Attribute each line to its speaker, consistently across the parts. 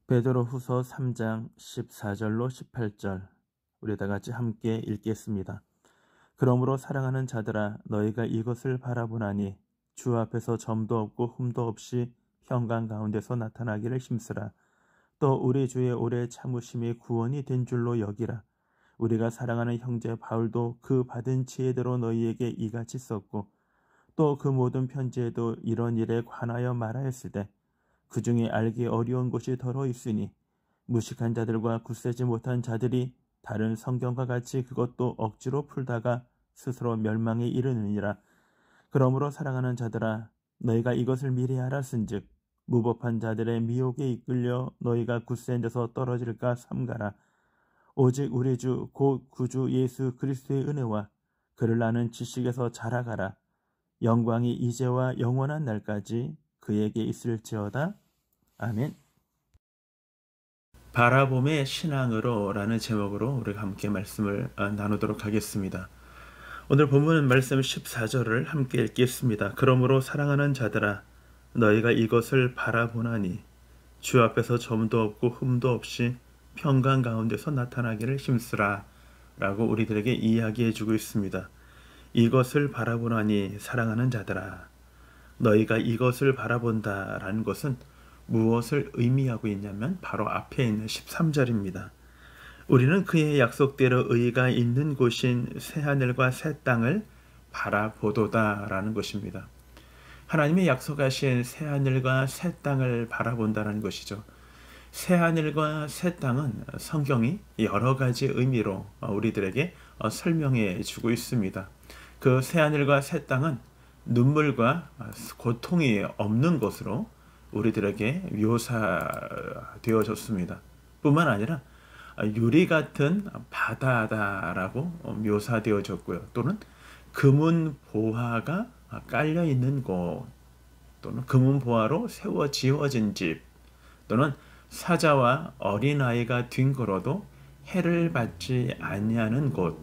Speaker 1: 베드로후서 3장 14절로 18절 우리 다 같이 함께 읽겠습니다. 그러므로 사랑하는 자들아 너희가 이것을 바라보나니 주 앞에서 점도 없고 흠도 없이 평강 가운데서 나타나기를 힘쓰라. 또 우리 주의 오래 참으심이 구원이 된 줄로 여기라. 우리가 사랑하는 형제 바울도 그 받은 지혜대로 너희에게 이같이 썼고 또 그 모든 편지에도 이런 일에 관하여 말하였으되 그 중에 알기 어려운 곳이 더러 있으니 무식한 자들과 굳세지 못한 자들이 다른 성경과 같이 그것도 억지로 풀다가 스스로 멸망에 이르느니라. 그러므로 사랑하는 자들아 너희가 이것을 미리 알았은즉 무법한 자들의 미혹에 이끌려 너희가 굳센 데서 떨어질까 삼가라. 오직 우리 주 곧 구주 예수 그리스도의 은혜와 그를 아는 지식에서 자라가라. 영광이 이제와 영원한 날까지 그에게 있을지어다. 아멘. 바라봄의 신앙으로 라는 제목으로 우리가 함께 말씀을 나누도록 하겠습니다. 오늘 본문 말씀 14절을 함께 읽겠습니다. 그러므로 사랑하는 자들아 너희가 이것을 바라보나니 주 앞에서 점도 없고 흠도 없이 평강 가운데서 나타나기를 힘쓰라 라고 우리들에게 이야기해 주고 있습니다. 이것을 바라보나니 사랑하는 자들아 너희가 이것을 바라본다라는 것은 무엇을 의미하고 있냐면 바로 앞에 있는 13절입니다. 우리는 그의 약속대로 의가 있는 곳인 새하늘과 새 땅을 바라보도다라는 것입니다. 하나님의 약속하신 새하늘과 새 땅을 바라본다는 것이죠. 새하늘과 새 땅은 성경이 여러 가지 의미로 우리들에게 설명해 주고 있습니다. 그 새하늘과 새 땅은 눈물과 고통이 없는 것으로 우리들에게 묘사되어졌습니다. 뿐만 아니라 유리 같은 바다다라고 묘사되어졌고요. 또는 금은 보화가 깔려 있는 곳, 또는 금은 보화로 세워 지어진 집, 또는 사자와 어린아이가 뒹굴어도 해를 받지 아니하는 곳.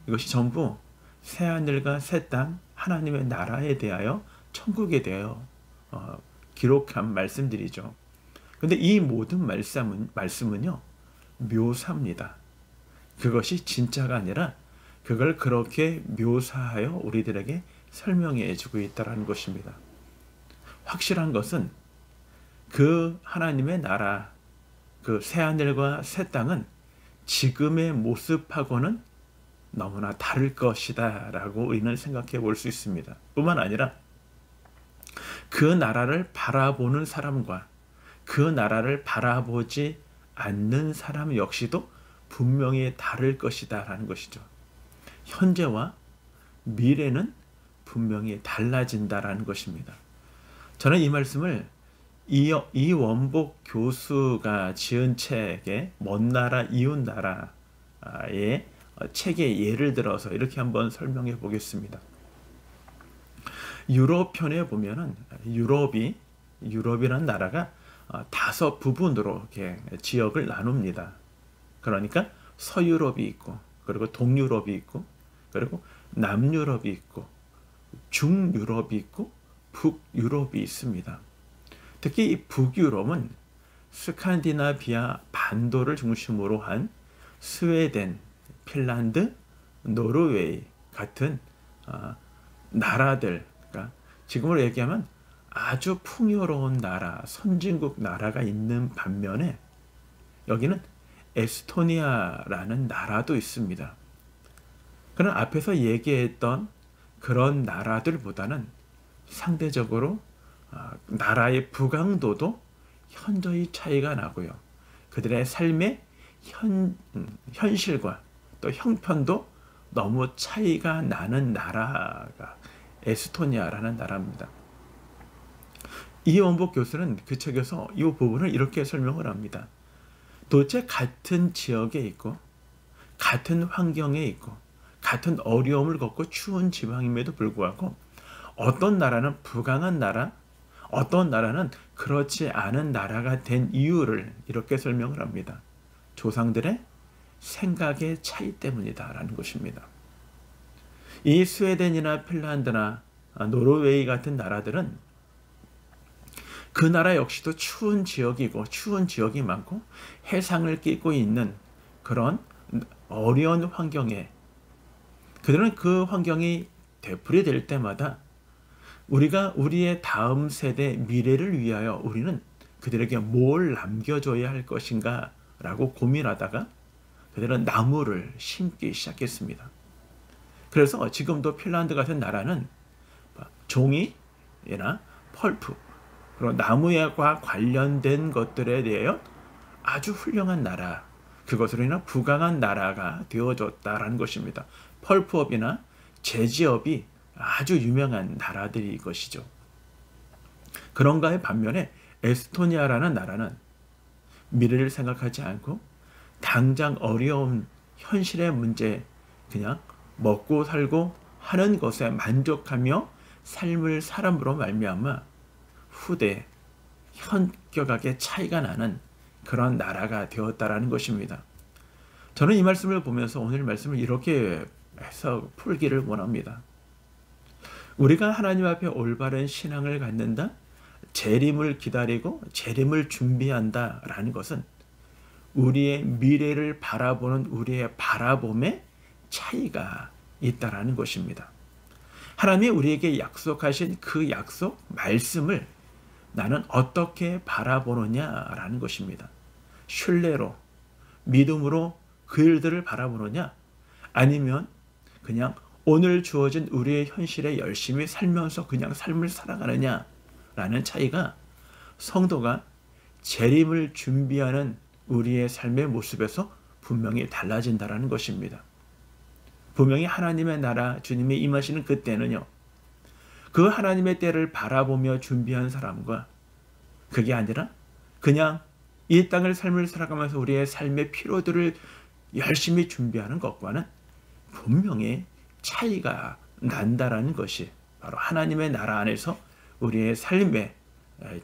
Speaker 1: 이것이 전부 새하늘과 새 땅, 하나님의 나라에 대하여 천국에 대하여 기록한 말씀들이죠. 그런데 이 모든 말씀은요 묘사입니다. 그것이 진짜가 아니라 그걸 그렇게 묘사하여 우리들에게 설명해 주고 있다는 것입니다. 확실한 것은 그 하나님의 나라, 그 새하늘과 새 땅은 지금의 모습하고는 너무나 다를 것이다 라고 우리는 생각해 볼 수 있습니다. 뿐만 아니라 그 나라를 바라보는 사람과 그 나라를 바라보지 않는 사람 역시도 분명히 다를 것이다 라는 것이죠. 현재와 미래는 분명히 달라진다라는 것입니다. 저는 이 말씀을 이원복 교수가 지은 책의 먼 나라 이웃 나라의 책의 예를 들어서 이렇게 한번 설명해 보겠습니다. 유럽편에 보면은 유럽이라는 나라가 5 부분으로 이렇게 지역을 나눕니다. 그러니까 서유럽이 있고, 그리고 동유럽이 있고, 그리고 남유럽이 있고, 중유럽이 있고, 북유럽이 있습니다. 특히 이 북유럽은 스칸디나비아 반도를 중심으로 한 스웨덴, 핀란드, 노르웨이 같은 나라들, 그러니까 지금으로 얘기하면 아주 풍요로운 나라, 선진국 나라가 있는 반면에 여기는 에스토니아라는 나라도 있습니다. 그런 앞에서 얘기했던 그런 나라들보다는 상대적으로 나라의 부강도도 현저히 차이가 나고요. 그들의 삶의 현실과 또 형편도 너무 차이가 나는 나라가 에스토니아라는 나라입니다. 이원복 교수는 그 책에서 이 부분을 이렇게 설명을 합니다. 도대체 같은 지역에 있고 같은 환경에 있고 같은 어려움을 겪고 추운 지방임에도 불구하고 어떤 나라는 부강한 나라, 어떤 나라는 그렇지 않은 나라가 된 이유를 이렇게 설명을 합니다. 조상들의 생각의 차이 때문이다 라는 것입니다. 이 스웨덴이나 핀란드나 노르웨이 같은 나라들은 그 나라 역시도 추운 지역이고 추운 지역이 많고 해상을 끼고 있는 그런 어려운 환경에 그들은 그 환경이 되풀이 될 때마다 우리가 우리의 다음 세대 미래를 위하여 우리는 그들에게 뭘 남겨줘야 할 것인가 라고 고민하다가 그들은 나무를 심기 시작했습니다. 그래서 지금도 핀란드 같은 나라는 종이나 펄프 그리고 나무와 관련된 것들에 대하여 아주 훌륭한 나라, 그것으로 인한 부강한 나라가 되어졌다라는 것입니다. 펄프업이나 제지업이 아주 유명한 나라들이 것이죠. 그런가의 반면에 에스토니아라는 나라는 미래를 생각하지 않고 당장 어려운 현실의 문제, 그냥 먹고 살고 하는 것에 만족하며 삶을 사람으로 말미암아 후대 현격하게 차이가 나는 그런 나라가 되었다라는 것입니다. 저는 이 말씀을 보면서 오늘 말씀을 이렇게 해서 풀기를 원합니다. 우리가 하나님 앞에 올바른 신앙을 갖는다, 재림을 기다리고 재림을 준비한다라는 것은 우리의 미래를 바라보는 우리의 바라봄에 차이가 있다라는 것입니다. 하나님이 우리에게 약속하신 그 약속, 말씀을 나는 어떻게 바라보느냐라는 것입니다. 신뢰로, 믿음으로 그 일들을 바라보느냐, 아니면 그냥 오늘 주어진 우리의 현실에 열심히 살면서 그냥 삶을 살아가느냐라는 차이가 성도가 재림을 준비하는 우리의 삶의 모습에서 분명히 달라진다는 것입니다. 분명히 하나님의 나라, 주님이 임하시는 그때는요, 그 하나님의 때를 바라보며 준비한 사람과 그게 아니라 그냥 이 땅을 삶을 살아가면서 우리의 삶의 필요들을 열심히 준비하는 것과는 분명히 차이가 난다라는 것이 바로 하나님의 나라 안에서 우리의 삶의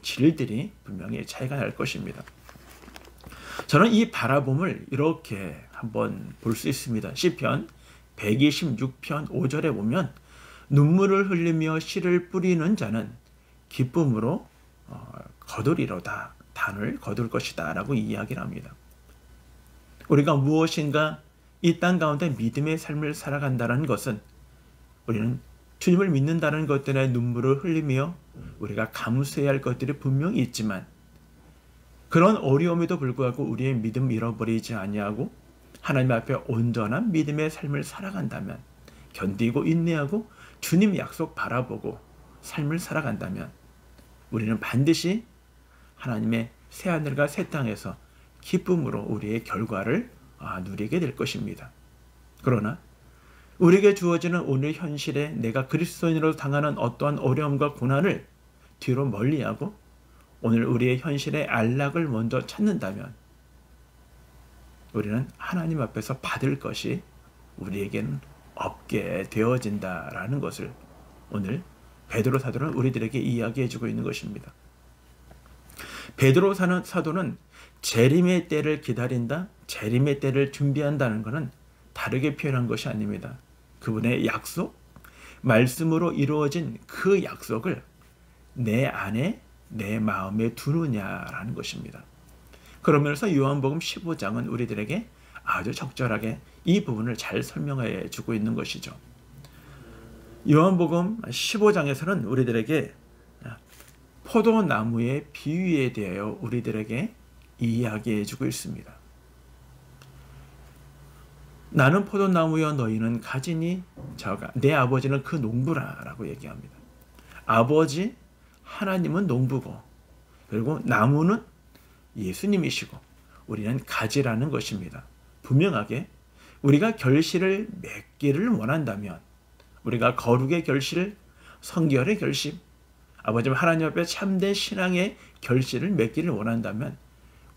Speaker 1: 질들이 분명히 차이가 날 것입니다. 저는 이 바라봄을 이렇게 한번 볼 수 있습니다. 시편 126편 5절에 보면 눈물을 흘리며 씨를 뿌리는 자는 기쁨으로 거두리로다. 단을 거둘 것이다 라고 이야기를 합니다. 우리가 무엇인가 이 땅 가운데 믿음의 삶을 살아간다는 것은 우리는 주님을 믿는다는 것들에 눈물을 흘리며 우리가 감수해야 할 것들이 분명히 있지만 그런 어려움에도 불구하고 우리의 믿음 잃어버리지 아니하고 하나님 앞에 온전한 믿음의 삶을 살아간다면, 견디고 인내하고 주님 약속 바라보고 삶을 살아간다면 우리는 반드시 하나님의 새하늘과 새 땅에서 기쁨으로 우리의 결과를 누리게 될 것입니다. 그러나 우리에게 주어지는 오늘 현실에 내가 그리스도인으로 당하는 어떠한 어려움과 고난을 뒤로 멀리하고 오늘 우리의 현실의 안락을 먼저 찾는다면 우리는 하나님 앞에서 받을 것이 우리에게는 없게 되어진다라는 것을 오늘 베드로 사도는 우리들에게 이야기해주고 있는 것입니다. 베드로 사도는 재림의 때를 기다린다, 재림의 때를 준비한다는 것은 다르게 표현한 것이 아닙니다. 그분의 약속, 말씀으로 이루어진 그 약속을 내 안에, 내 마음에 두느냐라는 것입니다. 그러면서 요한복음 15장은 우리들에게 아주 적절하게 이 부분을 잘 설명해 주고 있는 것이죠. 요한복음 15장에서는 우리들에게 포도나무의 비유에 대하여 우리들에게 이야기해 주고 있습니다. 나는 포도나무여 너희는 가지니 내 아버지는 그 농부라 라고 얘기합니다. 아버지 하나님은 농부고 그리고 나무는 예수님이시고 우리는 가지라는 것입니다. 분명하게 우리가 결실을 맺기를 원한다면 우리가 거룩의 결실, 성결의 결심, 아버지 하나님 앞에 참된 신앙의 결실을 맺기를 원한다면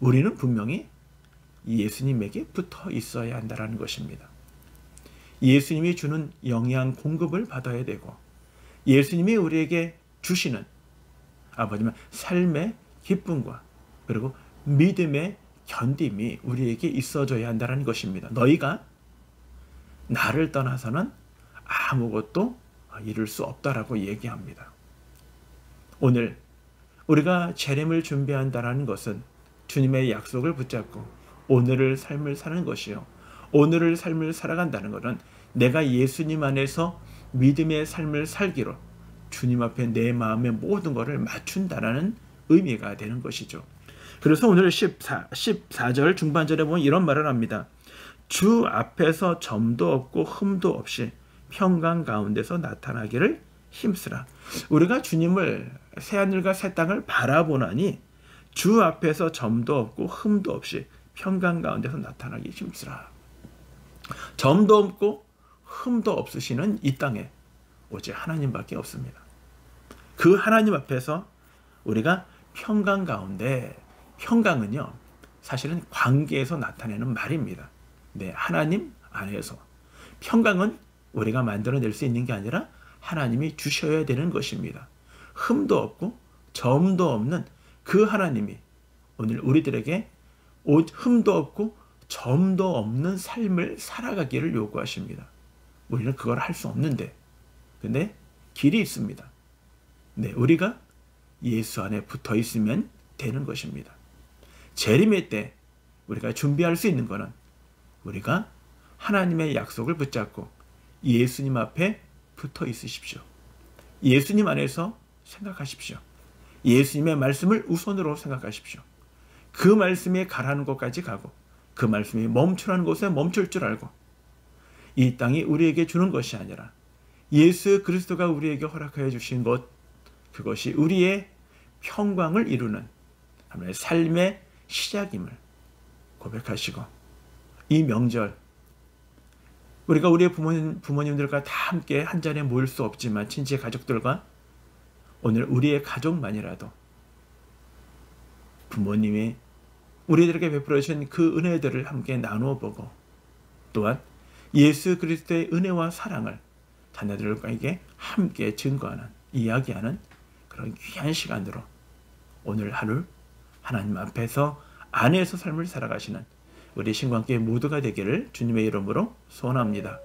Speaker 1: 우리는 분명히 예수님에게 붙어 있어야 한다는 것입니다. 예수님이 주는 영양 공급을 받아야 되고 예수님이 우리에게 주시는 아버지는 삶의 기쁨과 그리고 믿음의 견딤이 우리에게 있어줘야 한다는 것입니다. 너희가 나를 떠나서는 아무것도 이룰 수 없다라고 얘기합니다. 오늘 우리가 재림을 준비한다는 것은 주님의 약속을 붙잡고 오늘을 삶을 사는 것이요. 오늘을 삶을 살아간다는 것은 내가 예수님 안에서 믿음의 삶을 살기로 주님 앞에 내 마음의 모든 것을 맞춘다라는 의미가 되는 것이죠. 그래서 오늘 14절 중반절에 보면 이런 말을 합니다. 주 앞에서 점도 없고 흠도 없이 평강 가운데서 나타나기를 힘쓰라. 우리가 주님을 새하늘과 새 땅을 바라보나니 주 앞에서 점도 없고 흠도 없이 평강 가운데서 나타나기 힘쓰라. 점도 없고 흠도 없으시는 이 땅에 오직 하나님밖에 없습니다. 그 하나님 앞에서 우리가 평강 가운데, 평강은요 사실은 관계에서 나타내는 말입니다. 네, 하나님 안에서. 평강은 우리가 만들어낼 수 있는 게 아니라 하나님이 주셔야 되는 것입니다. 흠도 없고 점도 없는 그 하나님이 오늘 우리들에게 흠도 없고 점도 없는 삶을 살아가기를 요구하십니다. 우리는 그걸 할 수 없는데, 근데 길이 있습니다. 네, 우리가 예수 안에 붙어 있으면 되는 것입니다. 재림의 때 우리가 준비할 수 있는 것은 우리가 하나님의 약속을 붙잡고 예수님 앞에 붙어 있으십시오. 예수님 안에서 생각하십시오. 예수님의 말씀을 우선으로 생각하십시오. 그 말씀에 가라는 곳까지 가고 그 말씀이 멈추라는 곳에 멈출 줄 알고 이 땅이 우리에게 주는 것이 아니라 예수 그리스도가 우리에게 허락하여 주신 것, 그것이 우리의 평강을 이루는 하나님의 삶의 시작임을 고백하시고 이 명절 우리가 우리의 부모님들과 다 함께 한 자리에 모일 수 없지만 친지 가족들과 오늘 우리의 가족만이라도 부모님이 우리들에게 베풀어 주신 그 은혜들을 함께 나누어 보고 또한 예수 그리스도의 은혜와 사랑을 자녀들에게 함께 증거하는, 이야기하는 그런 귀한 시간으로 오늘 하루 하나님 앞에서 안에서 삶을 살아가시는 우리 신관교회 모두가 되기를 주님의 이름으로 소원합니다.